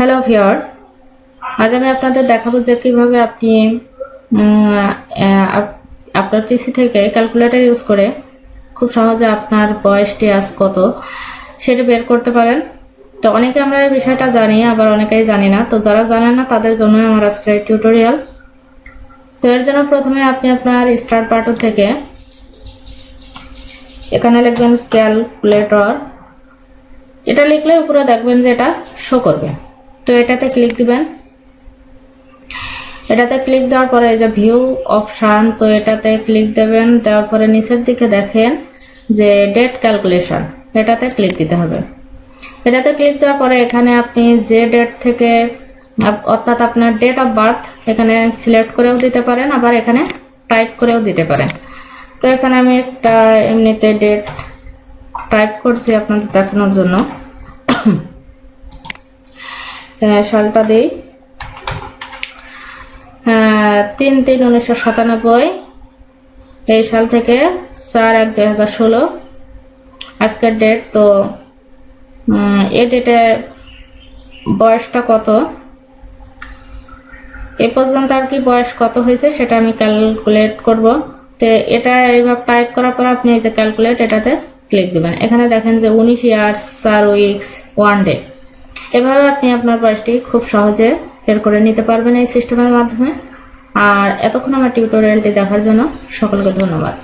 Hello viewer, আজ আমি আপনাদের দেখাবো যে কিভাবে আপনি আপনার পিসি থেকে ক্যালকুলেটর ইউজ করে খুব সহজে আপনার বয়সটি আজ কত সেটা বের করতে পারেন। তো অনেকে আমরা এই বিষয়টা জানি, আবার অনেকেই জানি না। তো যারা জানেন না তাদের জন্য আমার আজকের টিউটোরিয়াল। তো এর জন্য প্রথমে আপনি আপনার স্টার্ট বাটন থেকে এখানে লিখবেন ক্যালকুলেটর। এটা লিখলে উপরে দেখবেন যে এটা শো করবে। তো এটাতে ক্লিক দিবেন। এটাতে ক্লিক দেওয়ার পরে এই যে ভিউ অপশন, তো এটাতে ক্লিক দেবেন। দেওয়ার পরে নিচের দিকে দেখেন যে ডেট ক্যালকুলেশন, এটাতে ক্লিক দিতে হবে। এটাতে ক্লিক দেওয়ার পরে এখানে আপনি যে ডেট থেকে অর্থাৎ আপনার ডেট অফ বার্থ এখানে সিলেক্ট করেও দিতে পারেন, আবার এখানে টাইপ করেও দিতে পারেন। তো এখানে আমি একটা এমনিতে ডেট টাইপ করছি আপনাদের দেখানোর জন্য। সালটা দিই 3/3/1997, এই সাল থেকে 4/1/2016 আজকের ডেট। তো এই ডেটে বয়সটা কত এ পর্যন্ত আর কি বয়স কত হয়েছে সেটা আমি ক্যালকুলেট করব। তো এটা এইভাবে টাইপ করার পর আপনি এই যে ক্যালকুলেট এটাতে ক্লিক দিবেন। এখানে দেখেন যে 19 ইয়ার্স 4 উইকস 1 ডে। এভাবে আপনি আপনার বয়সটি খুব সহজে বের করে নিতে পারবেন এই সিস্টেমের মাধ্যমে। আর এতক্ষণ আমার টিউটোরিয়ালটি দেখার জন্য সকলকে ধন্যবাদ।